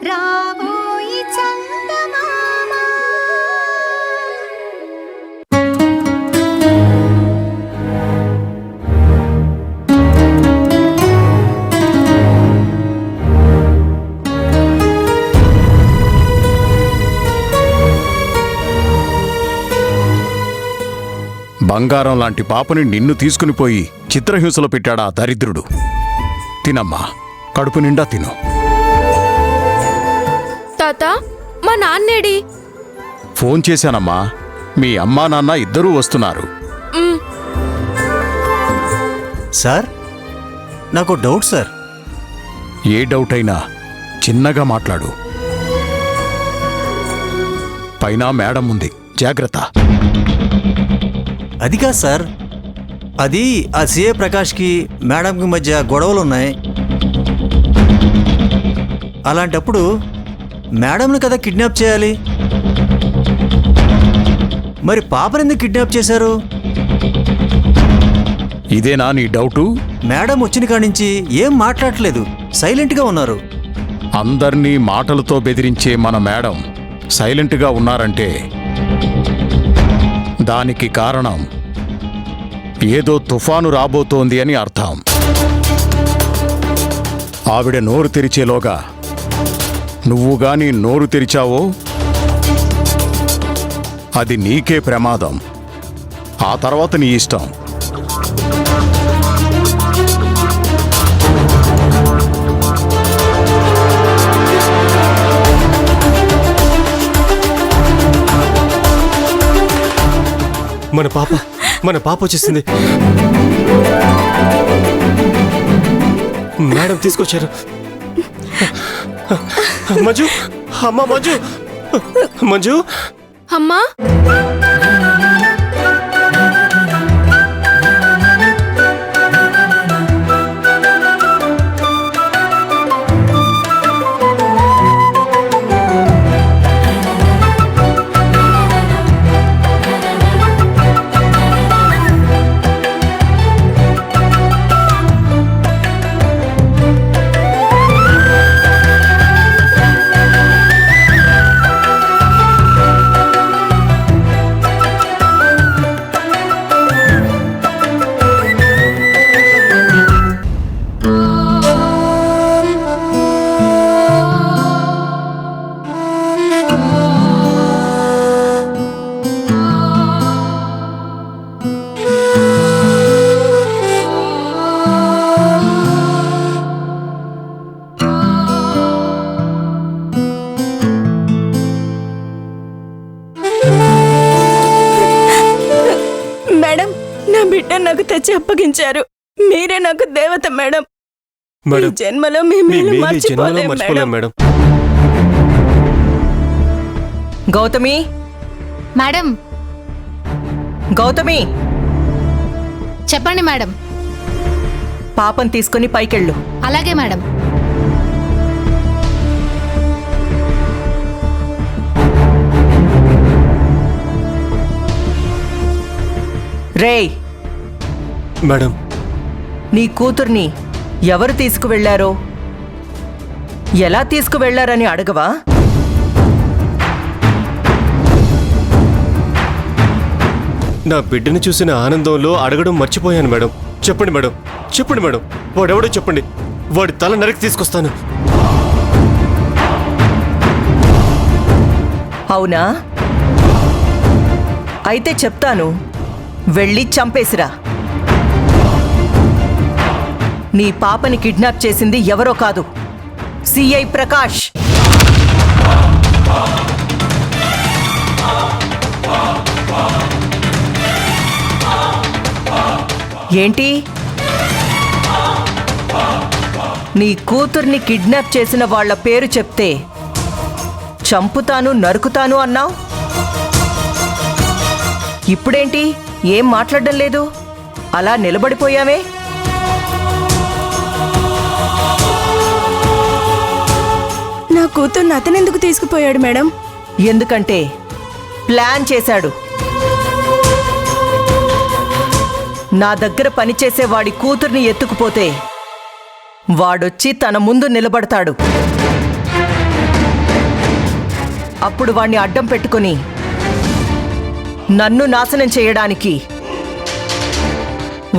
రావోయి చందమామ. బంగారం లాంటి పాపని నిన్ను తీసుకుని పోయి చిత్రహింసలో పెట్టాడా దరిద్రుడు. తినమ్మా, కడుపు నిండా తిను. తాత, మా నాన్నేడి? ఫోన్ చేశానమ్మా, మీ అమ్మా నాన్న ఇద్దరూ వస్తున్నారు. సార్, నాకు డౌట్ సార్. ఏ డౌట్ అయినా చిన్నగా మాట్లాడు. పైన మేడం ఉంది, జాగ్రత్త. అది కాదు సార్, అది ఆ సిఏ ప్రకాష్కి మేడంకి మధ్య గొడవలున్నాయి. అలాంటప్పుడు మేడంని కదా కిడ్నాప్ చేయాలి. మరి పాపనెందుకు కిడ్నాప్ చేశారు? ఇదేనా నీ డౌటు? మేడం వచ్చిన కాడి నుంచి ఏం మాట్లాడట్లేదు, సైలెంట్గా ఉన్నారు. అందర్నీ మాటలతో బెదిరించే మన మేడం సైలెంట్గా ఉన్నారంటే దానికి కారణం ఏదో తుఫాను రాబోతోంది అని అర్థం. ఆవిడ నోరు తెరిచేలోగా నువ్వు గాని నోరు తెరిచావో అది నీకే ప్రమాదం. ఆ తర్వాత నీ ఇష్టం. మన పాప వచ్చేసింది. మేడం తీసుకొచ్చారు. మంజు, అమ్మా మంజు, మంజు అమ్మా. బిడ్డ నాకు తెచ్చి అప్పగించారు. మీరే నాకు దేవత మేడం. ఈ జన్మలో మర్చిపోలేం మేడం. గౌతమి, మేడం. గౌతమి, చెప్పండి మేడం. పాపం తీసుకుని పైకెళ్ళు. అలాగే మేడం. రేయ్ మేడం, నీ కూతుర్ని ఎవరు తీసుకువెళ్లారో, ఎలా తీసుకువెళ్లారని అడగవా? నా బిడ్డని చూసిన ఆనందంలో అడగడం మర్చిపోయాను మేడం. చెప్పండి మేడం, చెప్పండి మేడం. వాడెవడో చెప్పండి, వాడి తల నరికి తీసుకొస్తాను. అవునా? అయితే చెప్తాను, వెళ్ళి చంపేసిరా. నీ పాపని కిడ్నాప్ చేసింది ఎవరో కాదు, సిఐ ప్రకాష్. ఏంటి? నీ కూతుర్ని కిడ్నాప్ చేసిన వాళ్ల పేరు చెప్తే చంపుతాను, నరుకుతాను అన్నావు. ఇప్పుడేంటి, ఏం మాట్లాడడం లేదు? అలా నిలబడిపోయావే? నా కూతుర్ని అతనెందుకు తీసుకుపోయాడు మేడం? ఎందుకంటే ప్లాన్ చేశాడు. నా దగ్గర పనిచేసే వాడి కూతుర్ని ఎత్తుకుపోతే వాడొచ్చి తన ముందు నిలబడతాడు. అప్పుడు వాణ్ణి అడ్డం పెట్టుకుని నన్ను నాశనం చేయడానికి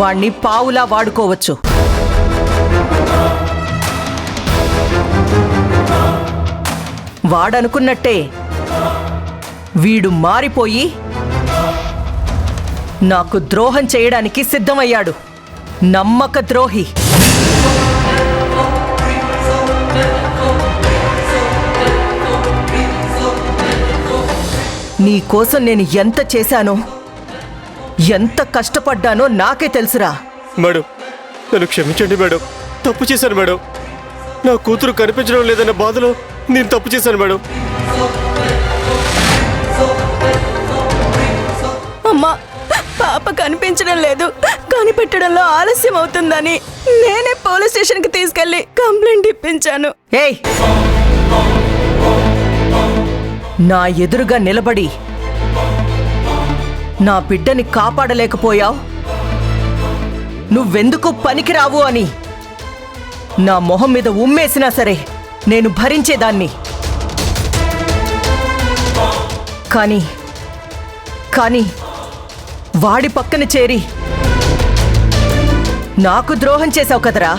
వాణ్ణి పావులా వాడుకోవచ్చు. వాడనుకున్నట్టే వీడు మారిపోయి నాకు ద్రోహం చేయడానికి సిద్ధమయ్యాడు. నమ్మక ద్రోహి. నీకోసం నేను ఎంత చేశానో, ఎంత కష్టపడ్డానో నాకే తెలుసురా. మేడం, నన్ను క్షమించండి మేడం. తప్పు చేశాను మేడం. నా కూతురు కనిపించడం లేదన్న బాధలో నేను తప్పు చేశాను మేడం. అమ్మా, పాప కనిపించడం లేదు, కనిపెట్టడంలో ఆలస్యం అవుతుందని నేనే పోలీస్ స్టేషన్కి తీసుకెళ్లి కంప్లైంట్ ఇప్పించాను. ఏయ్, నా ఎదురుగా నిలబడి నా బిడ్డని కాపాడలేకపోయావు, నువ్వెందుకు పనికిరావు అని నా మొహం మీద ఉమ్మేసినా సరే నేను భరించేదాన్ని. కానీ వాడి పక్కన చేరి నాకు ద్రోహం చేశావు కదరా.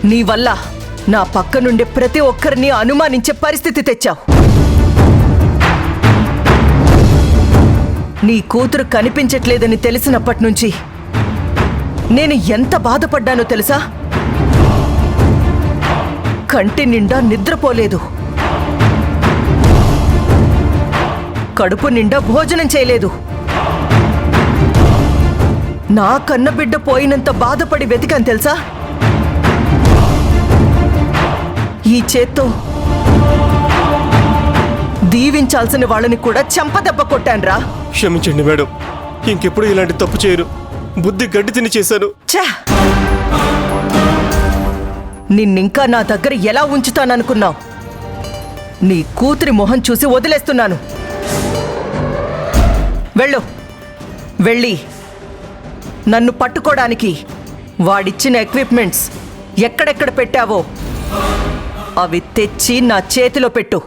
నీ వల్ల నా పక్క నుండి ప్రతి ఒక్కరిని అనుమానించే పరిస్థితి తెచ్చావు. నీ కూతురు కనిపించట్లేదని తెలిసినప్పటి నుంచి నేను ఎంత బాధపడ్డానో తెలుసా? కంటి నిండా నిద్రపోలేదు, కడుపు నిండా భోజనం చేయలేదు. నా కన్నబిడ్డ పోయినంత బాధపడి వెతికాను తెలుసా? ఈ చేత్తో దీవించాల్సిన వాళ్ళని కూడా చెంపదెబ్బ కొట్టాన్రా. క్షమించండి మేడం. ఇంకెప్పుడు ఇలాంటి తప్పు చేయను. బుద్ధి గడ్డి తిని చేశాను. ఛే! నిన్నింకా నా దగ్గర ఎలా ఉంచుతాననుకున్నావు? నీ కూతురి మొహం చూసి వదిలేస్తున్నాను. వెళ్ళి నన్ను పట్టుకోవడానికి వాడిచ్చిన ఎక్విప్మెంట్స్ ఎక్కడెక్కడ పెట్టావో అవి తెచ్చి నా చేతిలో పెట్టు.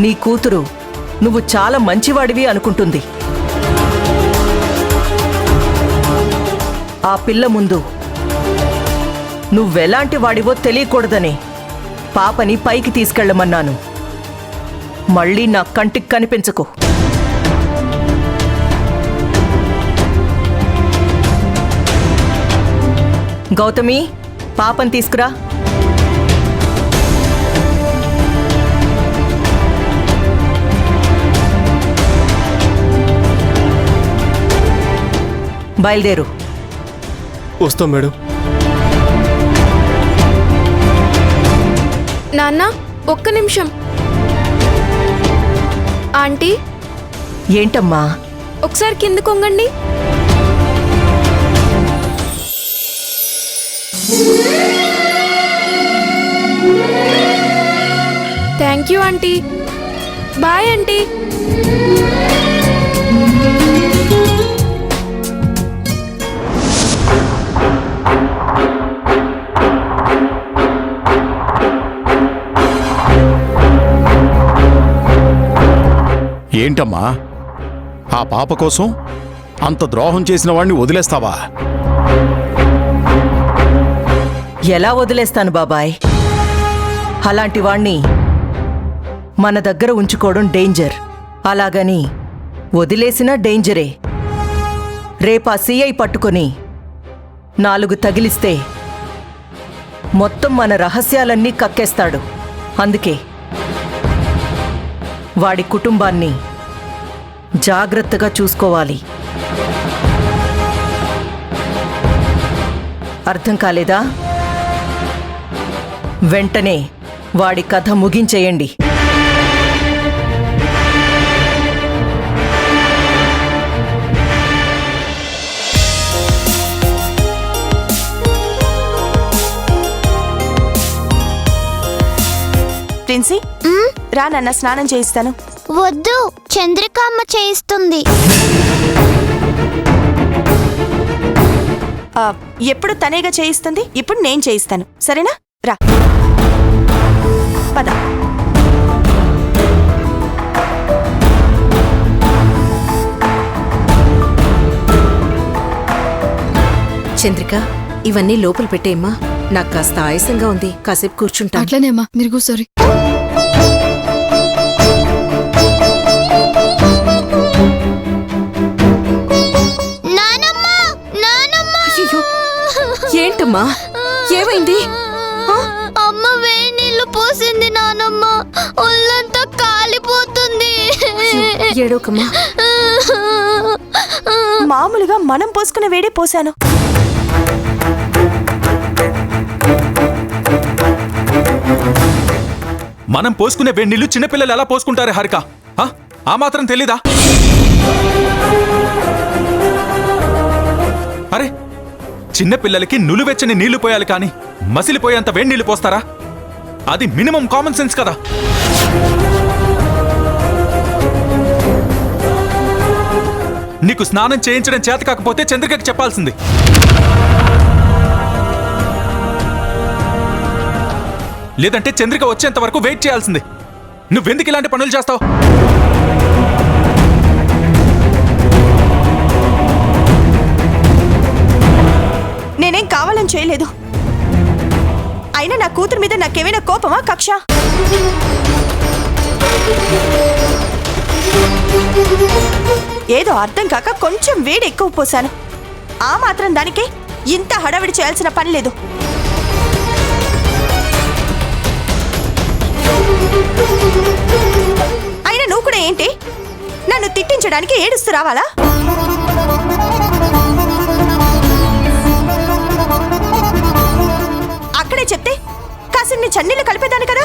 నీ కూతురు నువ్వు చాలా మంచివాడివి అనుకుంటుంది. ఆ పిల్ల ముందు నువ్వెలాంటి వాడివో తెలియకూడదని పాపని పైకి తీసుకెళ్ళమన్నాను. మళ్ళీ నా కంటికి కనిపించకు. గౌతమి, పాపని తీసుకురా. బయలుదేరు. వస్తాం మేడం. నాన్న, ఒక్క నిమిషం. ఆంటీ, ఏంటమ్మా? ఒకసారి కింద కొంగండి. Thank you aunty. Bye aunty. ఏంటమ్మా, ఆ పాప కోసం అంత ద్రోహం చేసిన వాణ్ణి వదిలేస్తావా? ఎలా వదిలేస్తాను బాబాయ్? అలాంటి వాణ్ణి మన దగ్గర ఉంచుకోవడం డేంజర్. అలాగని వదిలేసినా డేంజరే. రేపా సిఐ పట్టుకొని 4 తగిలిస్తే మొత్తం మన రహస్యాలన్నీ కక్కేస్తాడు. అందుకే వాడి కుటుంబాన్ని జాగ్రత్తగా చూసుకోవాలి. అర్థం కాలేదా? వెంటనే వాడి కథ ముగించేయండి. ప్రిన్సీ, రా నాన్న స్నానం చేయిస్తాను. వద్దు, చంద్రికమ్మ చేయిస్తుంది. ఎప్పుడు తనేగా చేయిస్తుంది, ఇప్పుడు నేను చేయిస్తాను. సరేనా? రా పద. చంద్రిక, ఇవన్నీ లోపల పెట్టేయమ్మా. నాకు కాస్త ఆయాసంగా ఉంది, కాసేపు కూర్చుంటా. అట్లనేమ్మా, మీరు కూర్చోరి. ఏంటమ్మా, ఏమైంది? అమ్మ వేడి నీళ్లు పోసింది నానమ్మ, ఒళ్ళంతా కాలిపోతుంది. ఏడోకమ్మా. మామూలుగా మనం పోసుకునే వేడే పోసాను. మనం పోసుకునే వేడి నీళ్లు చిన్నపిల్లలు ఎలా పోసుకుంటారే హారిక? ఆ మాత్రం తెలీదా? అరే, చిన్నపిల్లలకి నులువెచ్చని నీళ్లు పోయాలి కానీ మసిలిపోయేంత వేడి నీళ్లు పోస్తారా? అది మినిమం కామన్ సెన్స్ కదా. నీకు స్నానం చేయించడం చేత కాకపోతే చంద్రికకి చెప్పాల్సింది. లేదంటే చంద్రిక వచ్చేంత వరకు వెయిట్ చేయాల్సింది. నువ్వెందుకు ఇలాంటి పనులు చేస్తావు? నేనేం కావాలని చేయలేదు. అయినా నా కూతురు మీద నాకేమైనా కోపమా, కక్ష? ఏదో అర్థం కాక కొంచెం వేడి ఎక్కువ పోసాను. ఆ మాత్రం దానికి ఇంత హడావిడి చేయాల్సిన పని లేదు. అయినా నువ్వు కూడా ఏంటి, నన్ను తిట్టించడానికి ఏడుస్తూ రావాలా? అక్కడే చెప్తే కాసిన్ని చన్నీళ్ళు కలిపేదాన్ని కదా.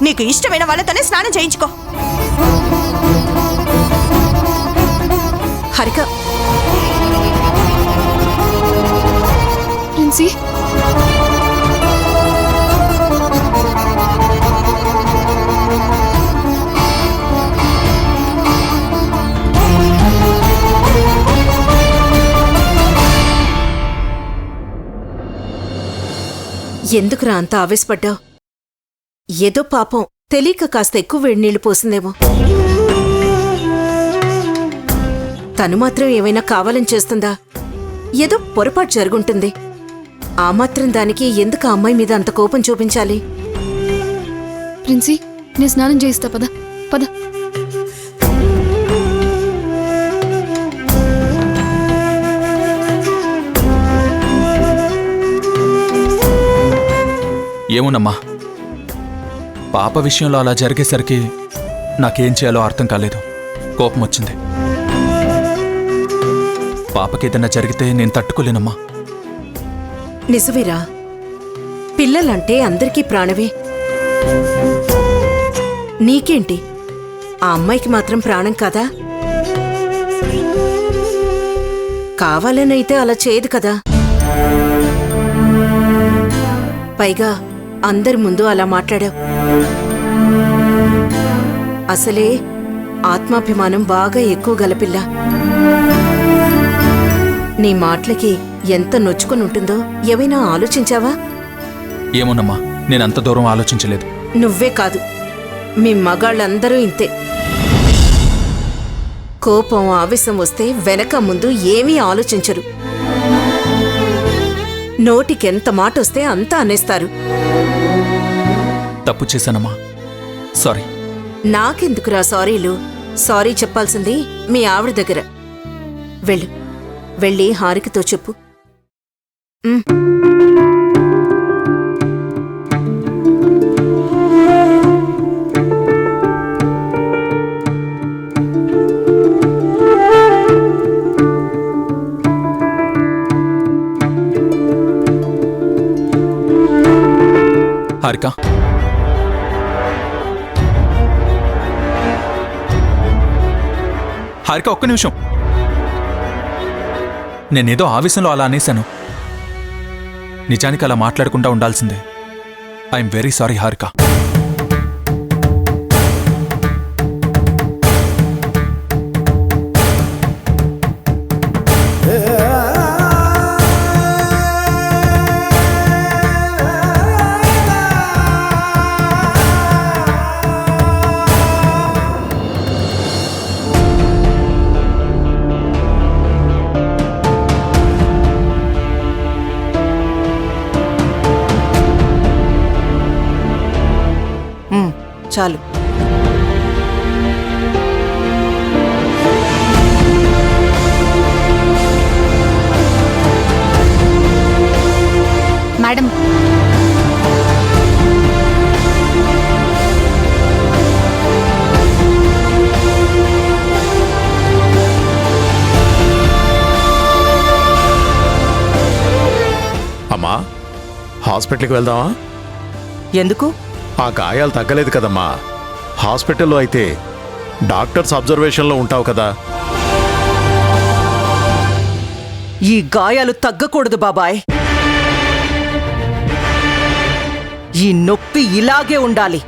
నీకు ఇష్టమైన వాళ్ళతోనే స్నానం చేయించుకో. హరిక, ప్రిన్సీ, ఎందుకురా అంత ఆవేశపడ్డావు? ఏదో పాపం తెలియక కాస్త ఎక్కువ వేడి నీళ్లు పోసిందేమో. తను మాత్రం ఏమైనా కావాలని చేస్తుందా? ఏదో పొరపాటు జరుగుంటుంది. ఆ మాత్రం దానికి ఎందుకు ఆ అమ్మాయి మీద అంత కోపం చూపించాలి? ప్రిన్సీ, నేను స్నానం చేయిస్తా. పద పద. ఏమోనమ్మా, పాప విషయంలో అలా జరిగేసరికి నాకేం చేయాలో అర్థం కాలేదు. కోపం వచ్చింది. పాపకేదైనా జరిగితే నేను తట్టుకోలేనమ్మా. నిజమేరా, పిల్లలంటే అందరికీ ప్రాణమే. నీకేంటి, ఆ అమ్మాయికి మాత్రం ప్రాణం కాదా? కావాలనైతే అలా చేయదు కదా. పైగా అందరి ముందు అలా మాట్లాడావు. అసలే ఆత్మాభిమానం బాగా ఎక్కువ గలపిల్ల. నీ మాటలకి ఎంత నొచ్చుకొని ఉంటుందో ఏమైనా ఆలోచించావా? ఏమోనమ్మా, నేనంత దూరం ఆలోచించలేదు. నువ్వే కాదు, మీ మగాళ్ళందరూ ఇంతే. కోపం ఆవేశం వస్తే వెనక ముందు ఏమీ ఆలోచించరు. నోటికెంత మాటొస్తే అంతా అనేస్తారు. తప్పు చేశానమ్మా, సారీ. నాకెందుకురా సారీలు? సారీ చెప్పాల్సింది మీ ఆవిడ దగ్గర. వెళ్ళు. వెళ్ళి హారికతో చెప్పు. ఉమ్. హారిక, హారిక ఒక్క నిమిషం. నేనేదో ఆవేశంలో అలా అనేశాను. నిజానికి అలా మాట్లాడకుండా ఉండాల్సిందే. I'm very sorry Harika. చాలు. మేడం, అమ్మా, హాస్పిటల్కి వెళ్దామా? ఎందుకు? ఆ గాయాలు తగ్గలేదు కదమ్మా. హాస్పిటల్లో అయితే డాక్టర్స్ అబ్జర్వేషన్లో ఉంటావు కదా. ఈ గాయాలు తగ్గకూడదు బాబాయ్. ఈ నొప్పి ఇలాగే ఉండాలి.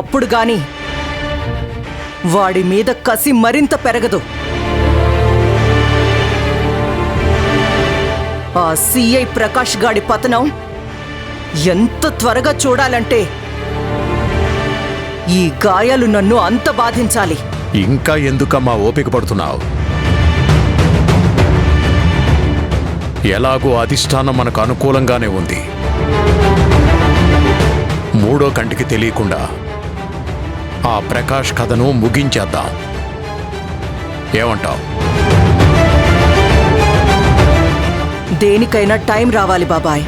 అప్పుడు గాని వాడి మీద కసి మరింత పెరగదు. ఆ సిఐ ప్రకాష్ గాడి పతనం ఎంత త్వరగా చూడాలంటే ఈ గాయాలు నన్ను అంత బాధించాలి. ఇంకా ఎందుకమ్మా ఓపిక పడుతున్నావు? ఎలాగో అధిష్టానం మనకు అనుకూలంగానే ఉంది. మూడో కంటికి తెలియకుండా ఆ ప్రకాష్ కథను ముగించేద్దాం. ఏమంటావ్? దేనికైనా టైం రావాలి బాబాయ్.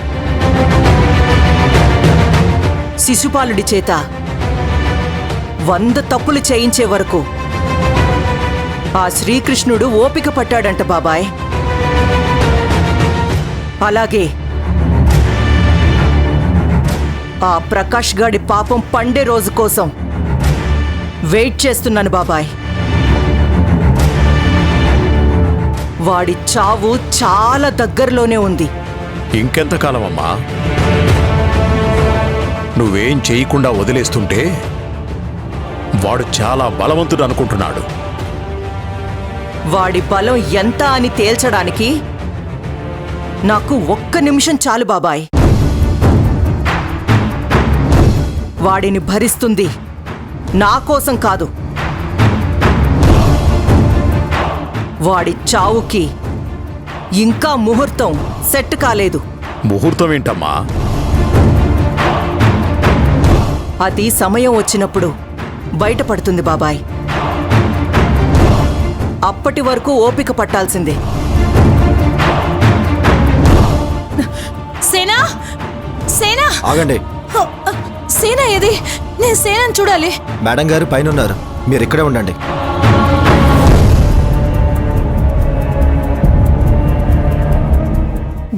శిశుపాలుడి చేత 100 తప్పులు చేయించే వరకు ఆ శ్రీకృష్ణుడు ఓపిక పట్టాడంట బాబాయ్. అలాగే ఆ ప్రకాష్ గాడి పాపం పండే రోజు కోసం వెయిట్ చేస్తున్నాను బాబాయ్. వాడి చావు చాలా దగ్గరలోనే ఉంది. ఇంకెంతకాలం అమ్మా? నువ్వేం చేయకుండా వదిలేస్తుంటే వాడు చాలా బలవంతుడు అనుకుంటున్నాడు. వాడి బలం ఎంత అని తేల్చడానికి నాకు 1 నిమిషం చాలు బాబాయ్. వాడిని భరిస్తుంది నా కోసం కాదు, వాడి చావుకి ఇంకా ముహూర్తం సెట్ కాలేదు. ముహూర్తం ఏంటమ్మా? అది సమయం వచ్చినప్పుడు బయటపడుతుంది బాబాయ్. అప్పటి వరకు ఓపిక పట్టాల్సిందే. సేనా, సేనా, ఆగండి. సేనా ఏది? నేను సేనాని చూడాలి. మేడం గారు పైన ఉన్నారు, మీరు ఇక్కడే ఉండండి.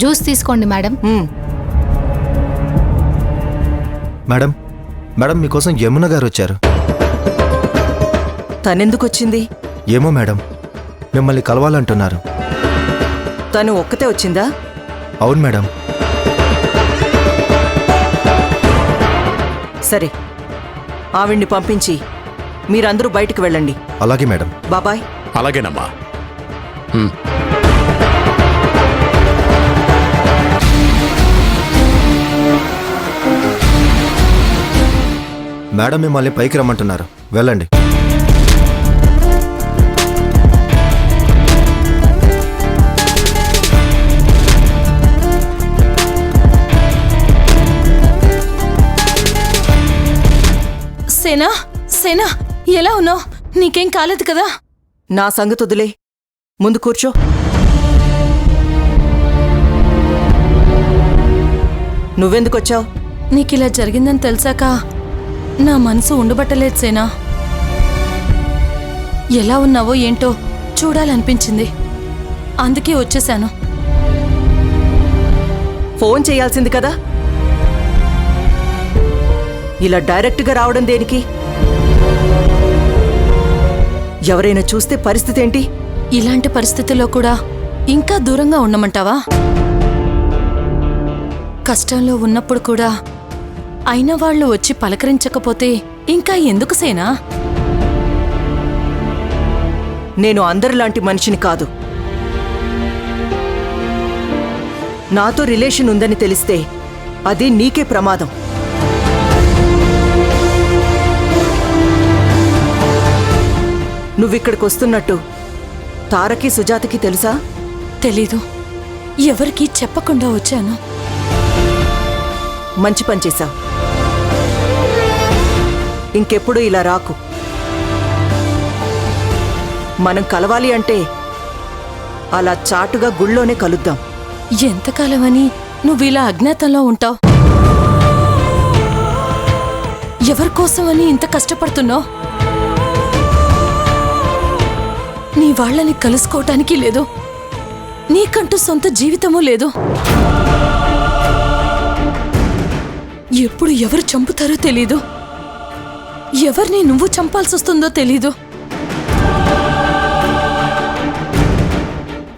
జ్యూస్ తీసుకోండి మేడం. మేడం, మేడం మీకోసం యమున గారు వచ్చారు. తనెందుకొచ్చింది? ఏమో మేడం, మిమ్మల్ని కలవాలంటున్నారు. తను ఒక్కతే వచ్చిందా? అవును మేడం. సరే, ఆవిడ్ని పంపించి మీరందరూ బయటికి వెళ్ళండి. అలాగే మేడం. బాబాయ్. అలాగేనమ్మా. మేడం మిమ్మల్ని పైకి రమ్మంటున్నారు, వెళ్ళండి. సేనా, సేనా ఎలా ఉన్నావు? నీకేం కాలేదు కదా? నా సంగతి వదిలే, ముందు కూర్చో. నువ్వెందుకొచ్చావు? నీకిలా జరిగిందని తెలిసాక నా మనసు ఉండబట్టలేదు సేనా. ఎలా ఉన్నావో ఏంటో చూడాలనిపించింది, అందుకే వచ్చేశాను. ఫోన్ చేయాల్సింది కదా, ఇలా డైరెక్ట్గా రావడం దేనికి? ఎవరైనా చూస్తే పరిస్థితి ఏంటి? ఇలాంటి పరిస్థితుల్లో కూడా ఇంకా దూరంగా ఉండమంటావా? కష్టంలో ఉన్నప్పుడు కూడా అయిన వాళ్ళు వచ్చి పలకరించకపోతే ఇంకా ఎందుకు సేనా? నేను అందరిలాంటి మనిషిని కాదు. నాతో రిలేషన్ ఉందని తెలిస్తే అది నీకే ప్రమాదం. నువ్విక్కడికి వస్తున్నట్టు తారకి సుజాతకి తెలుసా? తెలీదు, ఎవరికీ చెప్పకుండా వచ్చాను. మంచి పని చేశావు. ఇంకెప్పుడు ఇలా రాకు. మనం కలవాలి అంటే అలా చాటుగా గుళ్ళోనే కలుద్దాం. ఎంతకాలమని నువ్విలా అజ్ఞాతంలో ఉంటావు? ఎవరికోసమని ఇంత కష్టపడుతున్నావు? నీ వాళ్ళని కలుసుకోవటానికి లేదు, నీకంటూ సొంత జీవితమూ లేదు. ఎప్పుడు ఎవరు చంపుతారో తెలీదు, ఎవరిని నువ్వు చంపాల్సొస్తుందో తెలీదు.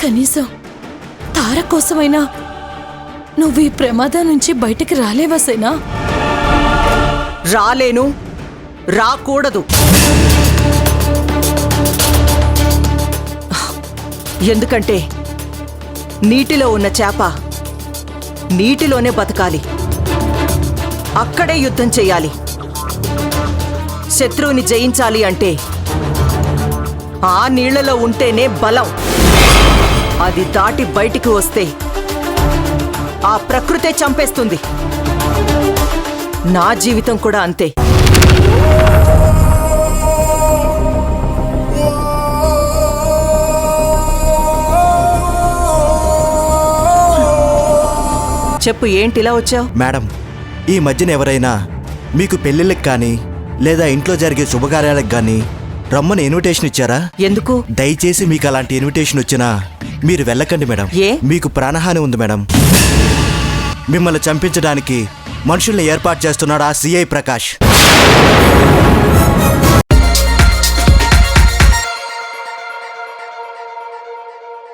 కనీసం తార కోసమైనా నువ్వు ఈ ప్రమాదం నుంచి బయటికి రాలేవా సేనా? రాలేను, రాకూడదు. ఎందుకంటే నీటిలో ఉన్న చేప నీటిలోనే బతకాలి, అక్కడే యుద్ధం చెయ్యాలి. శత్రువుని జయించాలి అంటే ఆ నీళ్లలో ఉంటేనే బలం. అది దాటి బయటికి వస్తే ఆ ప్రకృతే చంపేస్తుంది. నా జీవితం కూడా అంతే. చెప్పు, ఏంటిలా వచ్చావు? మేడం, ఈ మధ్యన ఎవరైనా మీకు పెళ్ళిళ్ళకి కానీ లేదా ఇంట్లో జరిగే శుభకార్యాలకు కానీ రమ్మని ఇన్విటేషన్ ఇచ్చారా? ఎందుకు? దయచేసి మీకు అలాంటి ఇన్విటేషన్ వచ్చినా మీరు వెళ్ళకండి మేడం. ఏ? మీకు ప్రాణహాని ఉంది మేడం. మిమ్మల్ని చంపించడానికి మనుషుల్ని ఏర్పాటు చేస్తున్నాడు ఆ సిఐ ప్రకాష్.